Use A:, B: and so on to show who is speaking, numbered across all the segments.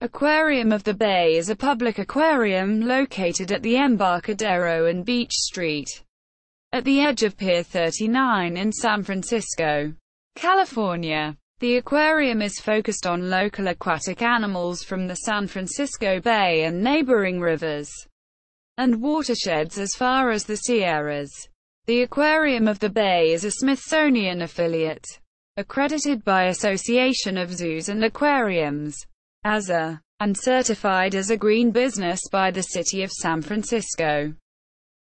A: Aquarium of the Bay is a public aquarium located at the Embarcadero and Beach Street, at the edge of Pier 39 in San Francisco, California. The aquarium is focused on local aquatic animals from the San Francisco Bay and neighboring rivers and watersheds as far as the Sierras. The Aquarium of the Bay is a Smithsonian affiliate, accredited by Association of Zoos and Aquariums, AZA, and certified as a green business by the City of San Francisco.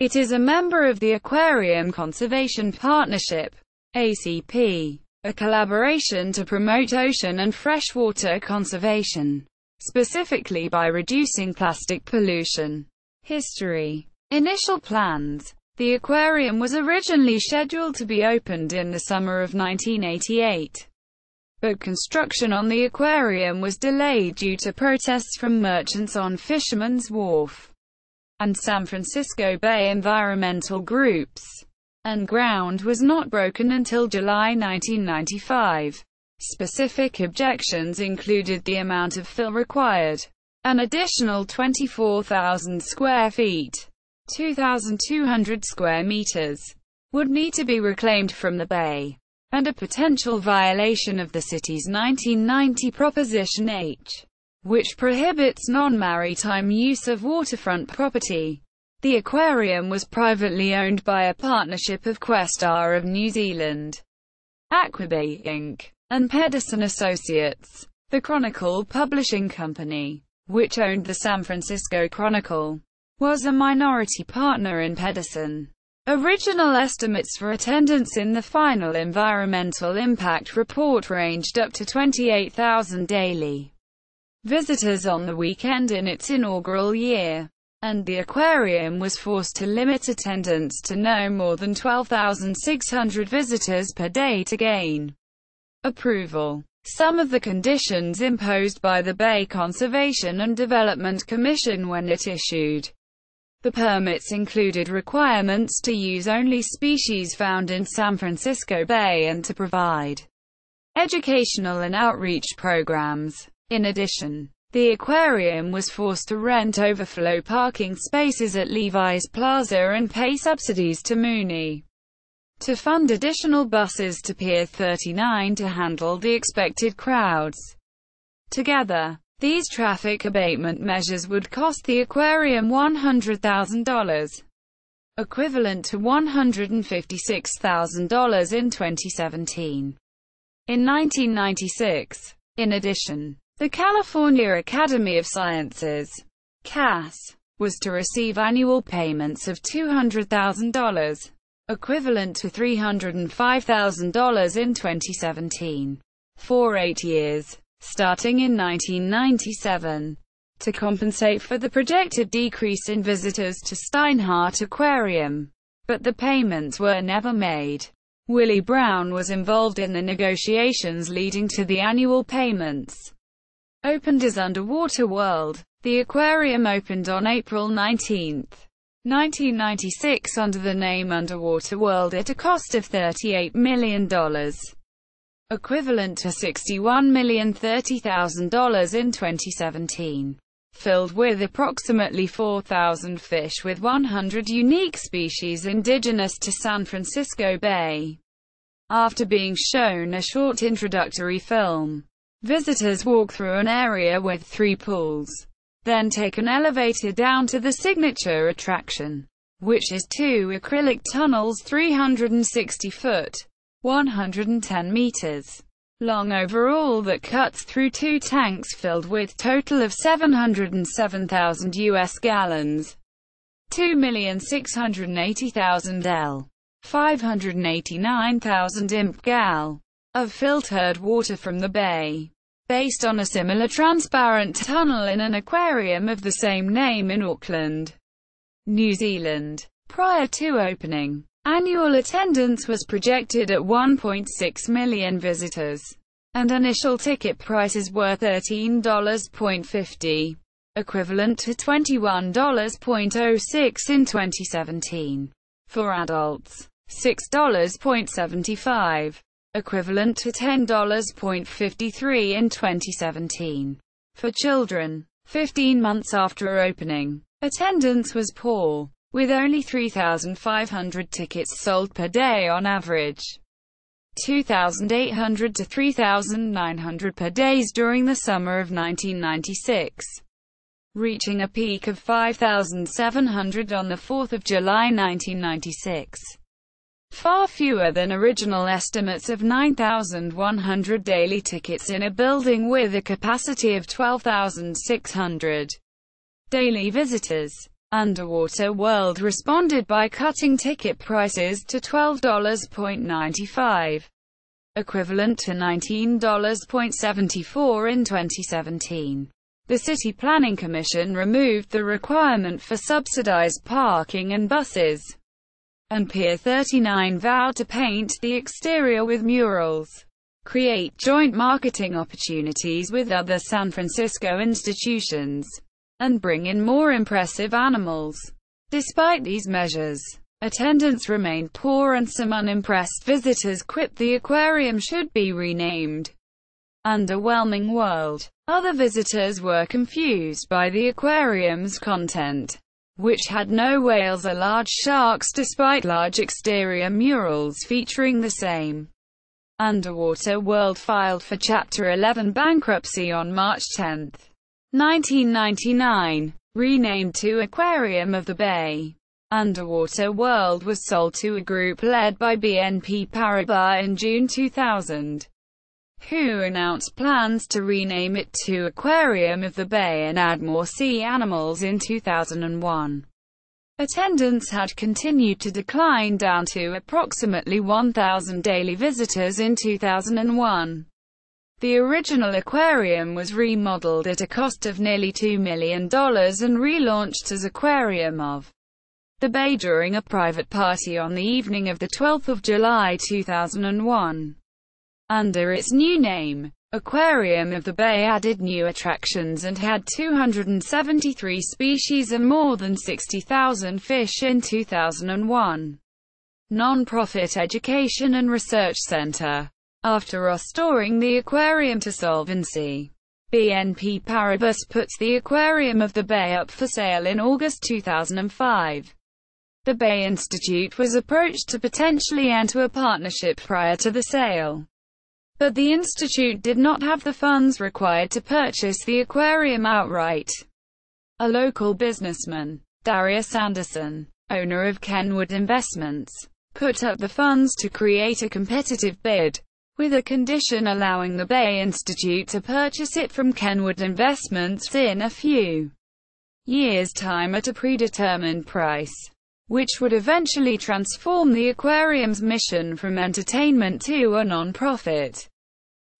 A: It is a member of the Aquarium Conservation Partnership, ACP, a collaboration to promote ocean and freshwater conservation, specifically by reducing plastic pollution. History. Initial plans. The aquarium was originally scheduled to be opened in the summer of 1988. But construction on the aquarium was delayed due to protests from merchants on Fisherman's Wharf and San Francisco Bay environmental groups, and ground was not broken until July 1995. Specific objections included the amount of fill required, an additional 24,000 square feet, 2,200 square meters, would need to be reclaimed from the bay, and a potential violation of the city's 1990 Proposition H, which prohibits non-maritime use of waterfront property. The aquarium was privately owned by a partnership of Questar of New Zealand, Aquabay Inc., and Pedersen Associates. The Chronicle Publishing Company, which owned the San Francisco Chronicle, was a minority partner in Pedersen. Original estimates for attendance in the final environmental impact report ranged up to 28,000 daily visitors on the weekend in its inaugural year, and the aquarium was forced to limit attendance to no more than 12,600 visitors per day to gain approval. Some of the conditions imposed by the Bay Conservation and Development Commission when it issued the permits included requirements to use only species found in San Francisco Bay and to provide educational and outreach programs. In addition, the aquarium was forced to rent overflow parking spaces at Levi's Plaza and pay subsidies to Mooney to fund additional buses to Pier 39 to handle the expected crowds. Together, these traffic abatement measures would cost the aquarium $100,000, equivalent to $156,000 in 2017. In 1996, in addition, the California Academy of Sciences, CAS, was to receive annual payments of $200,000, equivalent to $305,000 in 2017, for 8 years, starting in 1997, to compensate for the projected decrease in visitors to Steinhardt Aquarium. But the payments were never made. Willie Brown was involved in the negotiations leading to the annual payments. Opened as Underwater World, the aquarium opened on April 19, 1996 under the name Underwater World at a cost of $38 million. Equivalent to $61,030,000 in 2017. Filled with approximately 4,000 fish with 100 unique species indigenous to San Francisco Bay. After being shown a short introductory film, visitors walk through an area with 3 pools, then take an elevator down to the signature attraction, which is 2 acrylic tunnels 360 foot. 110 meters long overall that cuts through 2 tanks filled with total of 707,000 US gallons, 2,680,000 L, 589,000 imp gal, of filtered water from the bay, based on a similar transparent tunnel in an aquarium of the same name in Auckland, New Zealand. Prior to opening, annual attendance was projected at 1.6 million visitors, and initial ticket prices were $13.50, equivalent to $21.06 in 2017. For adults, $6.75, equivalent to $10.53 in 2017. for children. 15 months after opening, attendance was poor, with only 3,500 tickets sold per day on average. 2,800 to 3,900 per days during the summer of 1996, reaching a peak of 5,700 on the 4th of July 1996. Far fewer than original estimates of 9,100 daily tickets in a building with a capacity of 12,600 daily visitors. Underwater World responded by cutting ticket prices to $12.95, equivalent to $19.74 in 2017. The City Planning Commission removed the requirement for subsidized parking and buses, and Pier 39 vowed to paint the exterior with murals, create joint marketing opportunities with other San Francisco institutions, and bring in more impressive animals. Despite these measures, attendance remained poor and some unimpressed visitors quipped the aquarium should be renamed Underwhelming World. Other visitors were confused by the aquarium's content, which had no whales or large sharks despite large exterior murals featuring the same. Underwater World filed for Chapter 11 bankruptcy on March 10, 1999, renamed to Aquarium of the Bay. Underwater World was sold to a group led by BNP Paribas in June 2000, who announced plans to rename it to Aquarium of the Bay and add more sea animals in 2001. Attendance had continued to decline down to approximately 1,000 daily visitors in 2001. The original aquarium was remodeled at a cost of nearly $2 million and relaunched as Aquarium of the Bay during a private party on the evening of 12 July 2001. Under its new name, Aquarium of the Bay added new attractions and had 273 species and more than 60,000 fish in 2001. Non-profit Education and Research Center. After restoring the aquarium to solvency, BNP Paribas puts the Aquarium of the Bay up for sale in August 2005. The Bay Institute was approached to potentially enter a partnership prior to the sale, but the Institute did not have the funds required to purchase the aquarium outright. A local businessman, Darius Anderson, owner of Kenwood Investments, put up the funds to create a competitive bid, with a condition allowing the Bay Institute to purchase it from Kenwood Investments in a few years' time at a predetermined price, which would eventually transform the aquarium's mission from entertainment to a non-profit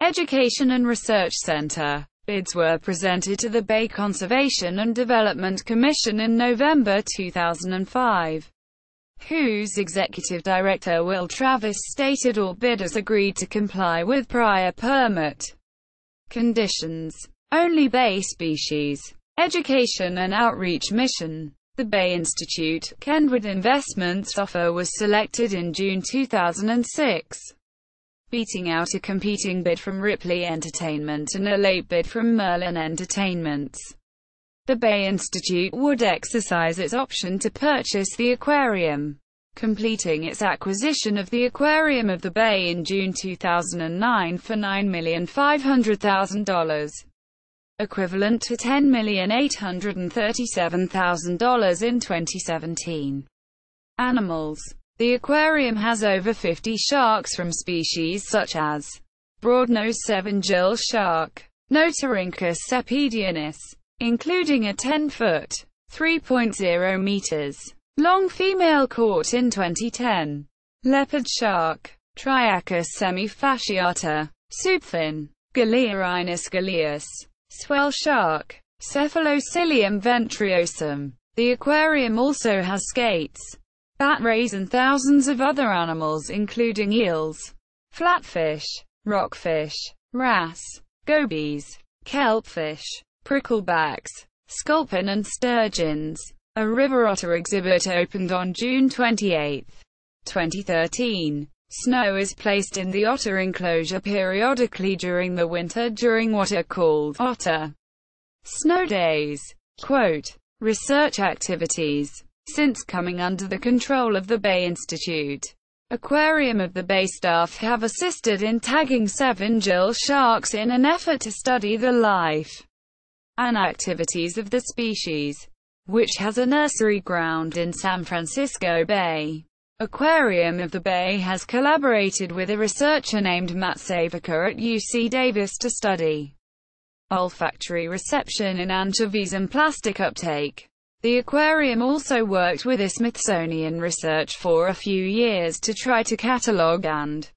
A: education and research center. Bids were presented to the Bay Conservation and Development Commission in November 2005. whose executive director Will Travis stated all bidders agreed to comply with prior permit conditions. Only Bay species, education and outreach mission. The Bay Institute, Kenwood Investments offer was selected in June 2006, beating out a competing bid from Ripley Entertainment and a late bid from Merlin Entertainments. The Bay Institute would exercise its option to purchase the aquarium, completing its acquisition of the Aquarium of the Bay in June 2009 for $9,500,000, equivalent to $10,837,000 in 2017. Animals. The aquarium has over 50 sharks from species such as broadnose seven-gill shark, Notorhynchus sepidionus, including a 10-foot, 3.0 meters, long female caught in 2010, leopard shark, Triachus semifasciata, soupfin, Galeerinus galeus, swell shark, Cephalocilium ventriosum. The aquarium also has skates, bat rays and thousands of other animals including eels, flatfish, rockfish, wrasse, gobies, kelpfish, pricklebacks, sculpin and sturgeons. A river otter exhibit opened on June 28, 2013. Snow is placed in the otter enclosure periodically during the winter during what are called otter Snow days. Quote, research activities. Since coming under the control of the Bay Institute, Aquarium of the Bay staff have assisted in tagging 7 gill sharks in an effort to study the life and activities of the species, which has a nursery ground in San Francisco Bay. Aquarium of the Bay has collaborated with a researcher named Matt Savaker at UC Davis to study olfactory reception in anchovies and plastic uptake. The aquarium also worked with the Smithsonian Research for a few years to try to catalog and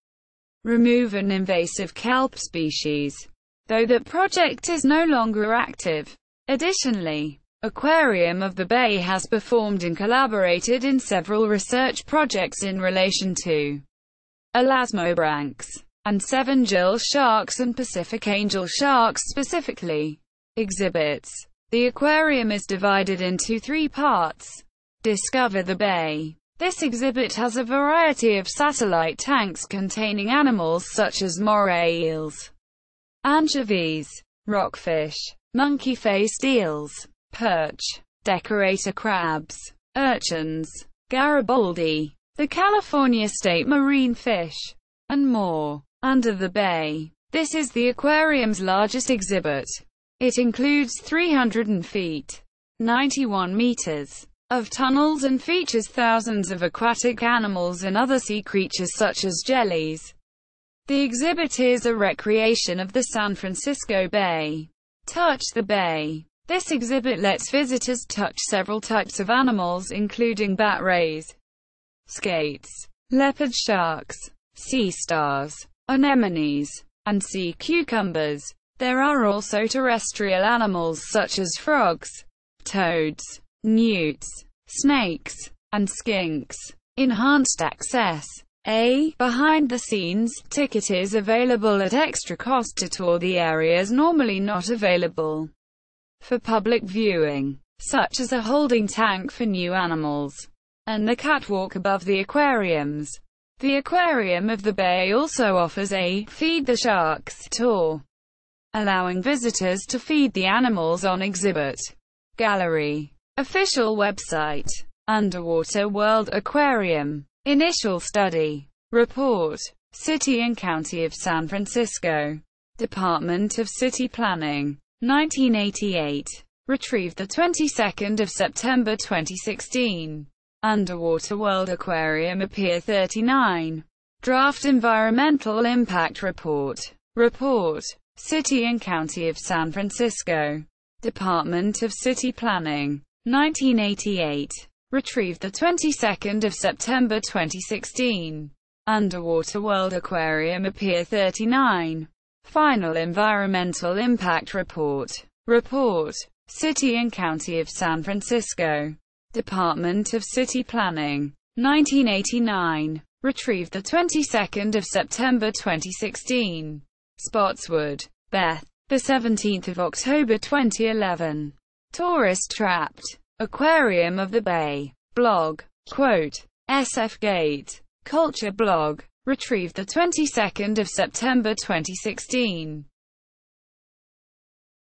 A: remove an invasive kelp species, though that project is no longer active. Additionally, Aquarium of the Bay has performed and collaborated in several research projects in relation to elasmobranchs and 7 gill sharks and Pacific angel sharks specifically. Exhibits. The aquarium is divided into 3 parts. Discover the Bay. This exhibit has a variety of satellite tanks containing animals such as moray eels, anchovies, rockfish, monkey-faced eels, perch, decorator crabs, urchins, Garibaldi, the California state marine fish, and more. Under the Bay. This is the aquarium's largest exhibit. It includes 300 feet, 91 meters, of tunnels and features thousands of aquatic animals and other sea creatures such as jellies. The exhibit is a recreation of the San Francisco Bay. Touch the Bay. This exhibit lets visitors touch several types of animals including bat rays, skates, leopard sharks, sea stars, anemones, and sea cucumbers. There are also terrestrial animals such as frogs, toads, newts, snakes, and skinks. Enhanced access. A behind-the-scenes ticket is available at extra cost to tour the areas normally not available for public viewing, such as a holding tank for new animals, and the catwalk above the aquariums. The Aquarium of the Bay also offers a Feed the Sharks tour, allowing visitors to feed the animals on exhibit. Gallery. Official website. Underwater World Aquarium. Initial study. Report. City and County of San Francisco. Department of City Planning. 1988. Retrieved the 22nd of September 2016. Underwater World Aquarium at Pier 39. Draft Environmental Impact Report. Report. City and County of San Francisco. Department of City Planning. 1988. Retrieved the 22nd of September 2016. Underwater World Aquarium at Pier 39. Final Environmental Impact Report. Report. City and County of San Francisco. Department of City Planning. 1989. Retrieved the 22nd of September 2016. Spotswood, Beth. The 17th of October 2011. Tourist Trapped. Aquarium of the Bay. Blog. Quote. SF Gate. Culture Blog. Retrieved the 22nd of September 2016.